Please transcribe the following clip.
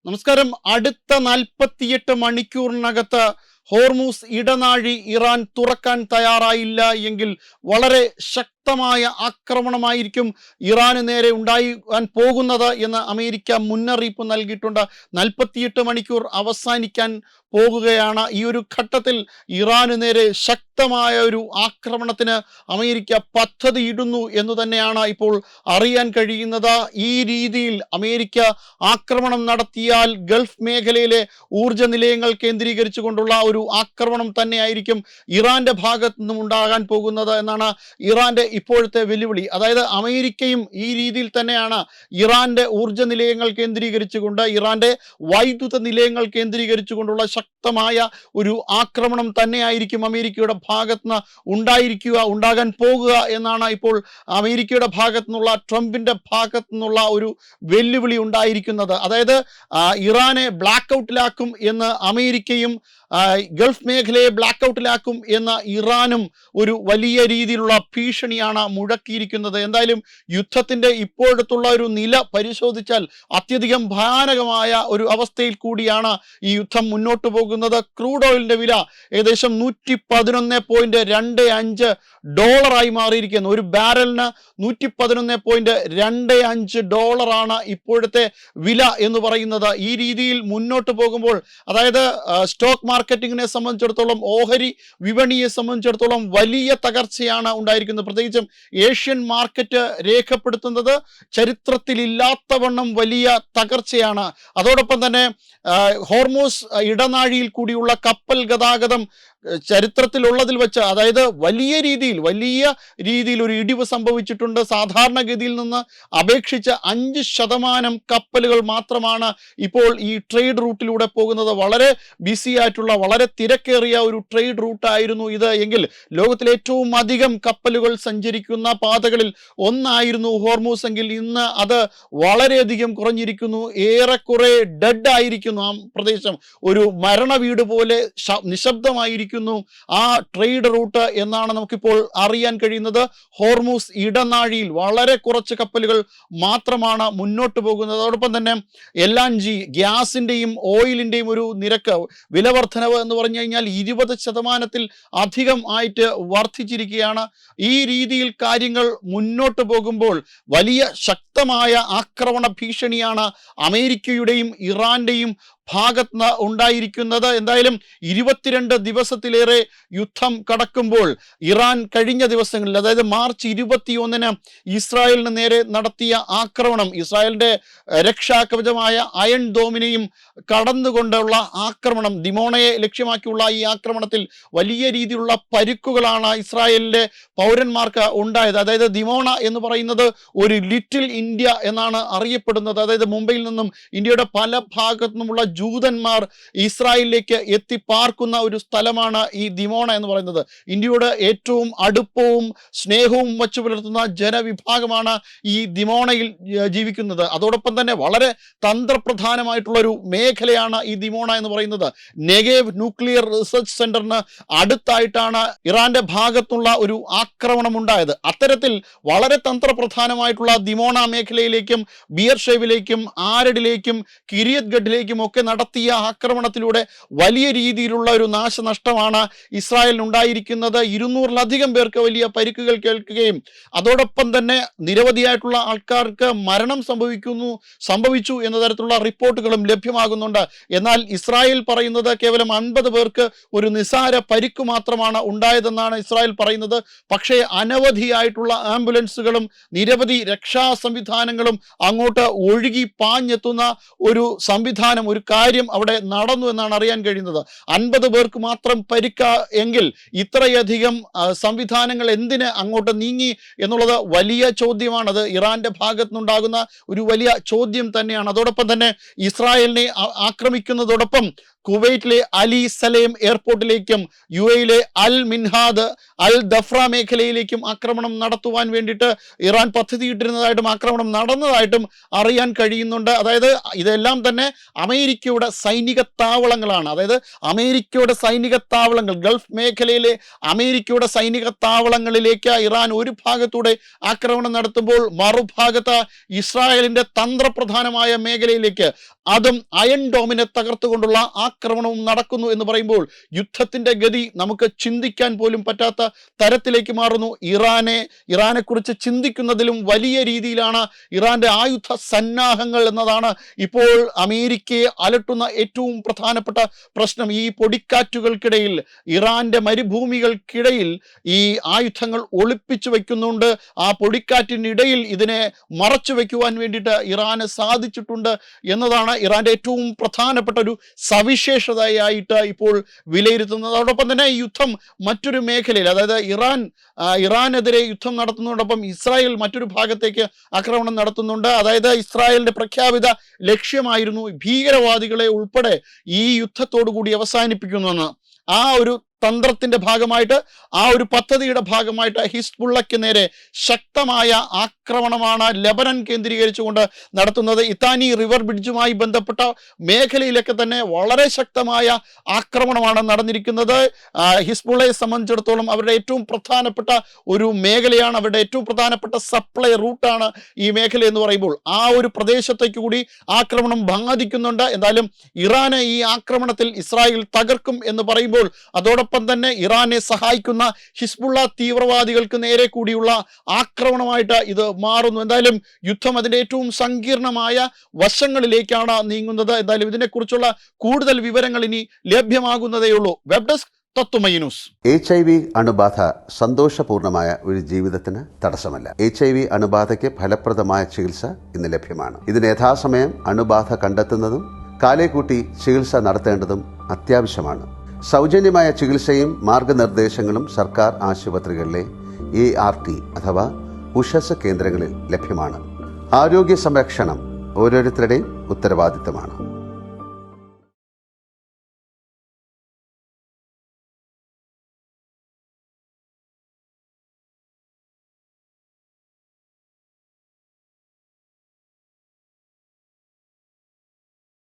നമസ്കാരം. അടുത്ത 48 മണിക്കൂറിനകത്ത് ഹോർമൂസ് ഇടനാഴി ഇറാൻ തുറക്കാൻ തയ്യാറായില്ല എങ്കിൽ വളരെ ശക്തമായ ആക്രമണമായിരിക്കും ഇറാന് നേരെ ഉണ്ടാകാൻ പോകുന്നത് എന്ന് അമേരിക്ക മുന്നറിയിപ്പ് നൽകിയിട്ടുണ്ട്. 48 മണിക്കൂർ അവസാനിക്കാൻ പോകുകയാണ്. ഈ ഒരു ഘട്ടത്തിൽ ഇറാന് നേരെ ശക്തമായ ഒരു ആക്രമണത്തിന് അമേരിക്ക പദ്ധതിയിടുന്നു എന്ന് തന്നെയാണ് ഇപ്പോൾ അറിയാൻ കഴിയുന്നത്. ഈ രീതിയിൽ അമേരിക്ക ആക്രമണം നടത്തിയാൽ ഗൾഫ് മേഖലയിലെ ഊർജ്ജ നിലയങ്ങൾ കേന്ദ്രീകരിച്ചുകൊണ്ടുള്ള ഒരു ആക്രമണം തന്നെയായിരിക്കും ഇറാന്റെ ഭാഗത്തു നിന്നും ഉണ്ടാകാൻ പോകുന്നത് എന്നാണ് ഇറാന്റെ ഇപ്പോഴത്തെ വെല്ലുവിളി. അതായത് അമേരിക്കയും ഈ രീതിയിൽ തന്നെയാണ് ഇറാന്റെ ഊർജ്ജ നിലയങ്ങൾ കേന്ദ്രീകരിച്ചുകൊണ്ട്, ഇറാന്റെ വൈദ്യുത നിലയങ്ങൾ കേന്ദ്രീകരിച്ചുകൊണ്ടുള്ള ശക്തമായ ഒരു ആക്രമണം തന്നെയായിരിക്കും അമേരിക്കയുടെ ഭാഗത്തുനിന്ന് ഉണ്ടാകാൻ പോകുക എന്നാണ് ഇപ്പോൾ അമേരിക്കയുടെ ഭാഗത്തു നിന്നുള്ള, ട്രംപിന്റെ ഭാഗത്തു നിന്നുള്ള ഒരു വെല്ലുവിളി ഉണ്ടായിരിക്കുന്നത്. അതായത് ഇറാനെ ബ്ലാക്ക് ഔട്ടിലാക്കും എന്ന് അമേരിക്കയും ഗൾഫ് മേഖലയെ ബ്ലാക്ക് ഔട്ടിലാക്കും എന്ന ഇറാനും ഒരു വലിയ രീതിയിലുള്ള ഭീഷണിയാണ് മുഴക്കിയിരിക്കുന്നത്. എന്തായാലും യുദ്ധത്തിന്റെ ഇപ്പോഴത്തുള്ള ഒരു നില പരിശോധിച്ചാൽ അത്യധികം ഭയാനകമായ ഒരു അവസ്ഥയിൽ കൂടിയാണ് ഈ യുദ്ധം മുന്നോട്ട് പോകുന്നത്. ക്രൂഡ് ഓയിലിന്റെ വില ഏകദേശം $111.25 മാറിയിരിക്കുന്നു. ഒരു ബാരലിന് $111.25 ഇപ്പോഴത്തെ വില എന്ന് പറയുന്നത്. ഈ രീതിയിൽ മുന്നോട്ട് പോകുമ്പോൾ, അതായത് സ്റ്റോക്ക് മാർക്കറ്റിങ്ങിനെ സംബന്ധിച്ചിടത്തോളം, ഓഹരി വിപണിയെ സംബന്ധിച്ചിടത്തോളം വലിയ തകർച്ചയാണ് ഉണ്ടായിരിക്കുന്നത്. പ്രത്യേകിച്ചും ഏഷ്യൻ മാർക്കറ്റ് രേഖപ്പെടുത്തുന്നത് ചരിത്രത്തിലില്ലാത്തവണ്ണം വലിയ തകർച്ചയാണ്. അതോടൊപ്പം തന്നെ ഹോർമൂസ് ഇടനാഴിയിൽ കൂടിയുള്ള കപ്പൽ ഗതാഗതം ചരിത്രത്തിലുള്ളതിൽ വെച്ച്, അതായത് വലിയ രീതിയിൽ ഒരു ഇടിവ് സംഭവിച്ചിട്ടുണ്ട്. സാധാരണഗതിയിൽ നിന്ന് അപേക്ഷിച്ച് 5% കപ്പലുകൾ മാത്രമാണ് ഇപ്പോൾ ഈ ട്രേഡ് റൂട്ടിലൂടെ പോകുന്നത്. വളരെ ബിസി ആയിട്ടുള്ള, വളരെ തിരക്കേറിയ ഒരു ട്രേഡ് റൂട്ടായിരുന്നു ഇത് എങ്കിൽ ലോകത്തിലെ ഏറ്റവും അധികം കപ്പലുകൾ സഞ്ചരിക്കുന്ന പാതകളിൽ ഒന്നായിരുന്നു ഹോർമൂസ് എങ്കിൽ ഇന്ന് അത് വളരെയധികം കുറഞ്ഞിരിക്കുന്നു. ഏറെക്കുറെ ഡെഡ് ആയിരിക്കുന്നു ആ പ്രദേശം. ഒരു മരണ വീട് പോലെ നിശബ്ദമായിരിക്കുന്നു ആ ട്രേഡ് റൂട്ട് എന്നാണ് നമുക്കിപ്പോൾ അറിയാൻ കഴിയുന്നത്. ഹോർമൂസ് ഇടനാഴിയിൽ വളരെ കുറച്ച് കപ്പലുകൾ മാത്രമാണ് മുന്നോട്ട് പോകുന്നത്. അതോടൊപ്പം തന്നെ LNG ഗ്യാസിന്റെയും ഓയിലിന്റെയും ഒരു നിരക്ക്, വിലവർദ്ധനവ് എന്ന് പറഞ്ഞു കഴിഞ്ഞാൽ 20% അധികം ആയിട്ട് വർദ്ധിച്ചിരിക്കുകയാണ്. ഈ രീതിയിൽ കാര്യങ്ങൾ മുന്നോട്ട് പോകുമ്പോൾ വലിയ ശക്തമായ ആക്രമണ ഭീഷണിയാണ് അമേരിക്കയുടെയും ഇറാന്റെയും ഭാഗത്ത് ഉണ്ടായിരിക്കുന്നത്. എന്തായാലും 22 ദിവസത്തിലേറെ യുദ്ധം കടക്കുമ്പോൾ ഇറാൻ കഴിഞ്ഞ ദിവസങ്ങളിൽ, അതായത് മാർച്ച് 21 ഇസ്രായേലിന് നേരെ നടത്തിയ ആക്രമണം, ഇസ്രായേലിന്റെ രക്ഷാകവചമായ അയൺ ഡോമിനെയും കടന്നുകൊണ്ടുള്ള ആക്രമണം, ദിമോണയെ ലക്ഷ്യമാക്കിയുള്ള ഈ ആക്രമണത്തിൽ വലിയ രീതിയിലുള്ള പരിക്കുകളാണ് ഇസ്രായേലിലെ പൗരന്മാർക്ക് ഉണ്ടായത്. അതായത് ദിമോണ എന്ന് പറയുന്നത് ഒരു ലിറ്റിൽ ഇന്ത്യ എന്നാണ് അറിയപ്പെടുന്നത്. അതായത് മുംബൈയിൽ നിന്നും ഇന്ത്യയുടെ പല ഭാഗത്തു നിന്നുമുള്ള ജൂതന്മാർ ഇസ്രായേലിലേക്ക് എത്തി പാർക്കുന്ന ഒരു സ്ഥലമാണ് ഈ ദിമോണ എന്ന് പറയുന്നത്. ഇന്ത്യയുടെ ഏറ്റവും അടുപ്പവും സ്നേഹവും വച്ചു പുലർത്തുന്ന ജനവിഭാഗമാണ് ഈ ദിമോണയിൽ ജീവിക്കുന്നത്. അതോടൊപ്പം തന്നെ വളരെ തന്ത്രപ്രധാനമായിട്ടുള്ള ഒരു മേഖലയാണ് ഈ ദിമോണ എന്ന് പറയുന്നത്. നെഗേവ് ന്യൂക്ലിയർ റിസർച്ച് സെന്ററിന് അടുത്തായിട്ടാണ് ഇറാന്റെ ഭാഗത്തുള്ള ഒരു ആക്രമണം ഉണ്ടായത്. അത്തരത്തിൽ വളരെ തന്ത്രപ്രധാനമായിട്ടുള്ള ദിമോണ മേഖലയിലേക്കും ബിയർഷേവിലേക്കും ആരഡിലേക്കും കിരിയത് ഗഡിലേക്കും ഒക്കെ നടത്തിയ ആക്രമണത്തിലൂടെ വലിയ രീതിയിലുള്ള ഒരു നാശനഷ്ടമാണ് ഇസ്രായേലിന് ഉണ്ടായിരിക്കുന്നത്. 200-ലധികം പേർക്ക് വലിയ പരിക്കുകൾ കേൾക്കുകയും അതോടൊപ്പം തന്നെ നിരവധിയായിട്ടുള്ള ആൾക്കാർക്ക് മരണം സംഭവിച്ചു എന്ന തരത്തിലുള്ള റിപ്പോർട്ടുകളും ലഭ്യമാകുന്നുണ്ട്. എന്നാൽ ഇസ്രായേൽ പറയുന്നത് കേവലം 50 പേർക്ക് ഒരു നിസാര പരിക്ക് മാത്രമാണ് ഉണ്ടായതെന്നാണ് ഇസ്രായേൽ പറയുന്നത്. പക്ഷേ അനവധിയായിട്ടുള്ള ആംബുലൻസുകളും നിരവധി രക്ഷാ സംവിധാനങ്ങളും അങ്ങോട്ട് ഒഴുകി പാഞ്ഞെത്തുന്ന ഒരു സംവിധാനം, ഒരു കാര്യം അവിടെ നടന്നു എന്നാണ് അറിയാൻ കഴിയുന്നത്. 50 പേർക്ക് മാത്രം പരിക്ക എങ്കിൽ ഇത്രയധികം സംവിധാനങ്ങൾ എന്തിന് അങ്ങോട്ട് നീങ്ങി എന്നുള്ളത് വലിയ ചോദ്യമാണ്. അത് ഇറാന്റെ ഭാഗത്തുനിന്നുണ്ടാകുന്ന ഒരു വലിയ ചോദ്യം തന്നെയാണ്. അതോടൊപ്പം തന്നെ ഇസ്രായേലിനെ ആക്രമിക്കുന്നതോടൊപ്പം കുവൈറ്റിലെ അലി സലേം എയർപോർട്ടിലേക്കും UAE-യിലെ അൽ മിൻഹാദ്, അൽ ദഫ്ര മേഖലയിലേക്കും ആക്രമണം നടത്തുവാൻ വേണ്ടിയിട്ട് ഇറാൻ പദ്ധതിയിട്ടിരുന്നതായിട്ടും ആക്രമണം നടന്നതായിട്ടും അറിയാൻ കഴിയുന്നുണ്ട്. അതായത് ഇതെല്ലാം തന്നെ അമേരിക്കയുടെ സൈനിക താവളങ്ങളാണ്. അതായത് അമേരിക്കയുടെ സൈനിക താവളങ്ങൾ, ഗൾഫ് മേഖലയിലെ അമേരിക്കയുടെ സൈനിക താവളങ്ങളിലേക്ക് ഇറാൻ ഒരു ഭാഗത്തൂടെ ആക്രമണം നടത്തുമ്പോൾ മറുഭാഗത്ത് ഇസ്രായേലിന്റെ തന്ത്രപ്രധാനമായ മേഖലയിലേക്ക്, അതും അയൺ ഡോമിനെ തകർത്തുകൊണ്ടുള്ള ആക്രമണവും നടക്കുന്നു എന്ന് പറയുമ്പോൾ യുദ്ധത്തിന്റെ ഗതി നമുക്ക് ചിന്തിക്കാൻ പോലും പറ്റാത്ത തരത്തിലേക്ക് മാറുന്നു. ഇറാനെ കുറിച്ച് ചിന്തിക്കുന്നതിലും വലിയ രീതിയിലാണ് ഇറാന്റെ ആയുധ സന്നാഹങ്ങൾ എന്നതാണ് ഇപ്പോൾ അമേരിക്കയെ അലട്ടുന്ന ഏറ്റവും പ്രധാനപ്പെട്ട പ്രശ്നം. ഈ പൊടിക്കാറ്റുകൾക്കിടയിൽ, ഇറാന്റെ മരുഭൂമികൾക്കിടയിൽ ഈ ആയുധങ്ങൾ ഒളിപ്പിച്ചു വയ്ക്കുന്നുണ്ട്. ആ പൊടിക്കാറ്റിനിടയിൽ ഇതിനെ മറച്ചു വയ്ക്കുവാൻ വേണ്ടിയിട്ട് ഇറാന് സാധിച്ചിട്ടുണ്ട് എന്നതാണ് ഇറാന്റെ ഏറ്റവും പ്രധാനപ്പെട്ട ഒരു സവിശേഷതയായിട്ട് ഇപ്പോൾ വിലയിരുത്തുന്നത്. അതോടൊപ്പം തന്നെ ഈ യുദ്ധം മറ്റൊരു മേഖലയിൽ, അതായത് ഇറാനെതിരെ യുദ്ധം നടത്തുന്നതോടൊപ്പം ഇസ്രായേൽ മറ്റൊരു ഭാഗത്തേക്ക് ആക്രമണം നടത്തുന്നുണ്ട്. അതായത് ഇസ്രായേലിന്റെ പ്രഖ്യാപിത ലക്ഷ്യമായിരുന്നു ഭീകരവാദികളെ ഉൾപ്പെടെ ഈ യുദ്ധത്തോടു കൂടി അവസാനിപ്പിക്കുന്നുവെന്ന്. ആ ഒരു തന്ത്രത്തിന്റെ ഭാഗമായിട്ട്, ആ ഒരു പദ്ധതിയുടെ ഭാഗമായിട്ട് ഹിസ്ബുള്ളയ്ക്ക് നേരെ ശക്തമായ ആക്രമണമാണ് ലെബനൻ കേന്ദ്രീകരിച്ചുകൊണ്ട് നടത്തുന്നത്. ഇത്താനി റിവർ ബ്രിഡ്ജുമായി ബന്ധപ്പെട്ട മേഖലയിലൊക്കെ തന്നെ വളരെ ശക്തമായ ആക്രമണമാണ് നടന്നിരിക്കുന്നത്. ഹിസ്ബുള്ളയെ സംബന്ധിച്ചിടത്തോളം അവരുടെ ഏറ്റവും പ്രധാനപ്പെട്ട ഒരു മേഖലയാണ്, അവരുടെ ഏറ്റവും പ്രധാനപ്പെട്ട സപ്ലൈ റൂട്ടാണ് ഈ മേഖല എന്ന് പറയുമ്പോൾ ആ ഒരു പ്രദേശത്തേക്ക് കൂടി ആക്രമണം ബാധിക്കുന്നുണ്ട്. എന്തായാലും ഇറാന് ഈ ആക്രമണത്തിൽ ഇസ്രായേൽ തകർക്കും എന്ന് പറയുമ്പോൾ അതോടൊപ്പം തന്നെ ഇറാനെ സഹായിക്കുന്ന ഹിസ്ബുള്ള തീവ്രവാദികൾക്ക് നേരെ കൂടിയുള്ള ആക്രമണമായിട്ട് ഇത് മാറുന്നു. എന്തായാലും യുദ്ധം അതിന്റെ ഏറ്റവും സങ്കീർണമായ വശങ്ങളിലേക്കാണ് നീങ്ങുന്നത്. എന്തായാലും ഇതിനെക്കുറിച്ചുള്ള കൂടുതൽ വിവരങ്ങൾ ഇനി ലഭ്യമാകുന്നതേയുള്ളൂ. Web desk Tatwamayi news. HIV അണുബാധ സന്തോഷപൂർണമായ ഒരു ജീവിതത്തിന് തടസ്സമല്ല. HIV അണുബാധയ്ക്ക് ഫലപ്രദമായ ചികിത്സ ഇന്ന് ലഭ്യമാണ്. ഇതിന് യഥാസമയം അണുബാധ കണ്ടെത്തുന്നതും കാലേക്കൂട്ടി ചികിത്സ നടത്തേണ്ടതും അത്യാവശ്യമാണ്. സൗജന്യമായ ചികിത്സയും മാർഗനിർദ്ദേശങ്ങളും സർക്കാർ ആശുപത്രികളിലെ ART അഥവാ ഉഷസ് കേന്ദ്രങ്ങളിൽ ലഭ്യമാണ്. ആരോഗ്യ സംരക്ഷണം ഓരോരുത്തരുടെയും ഉത്തരവാദിത്തമാണ്.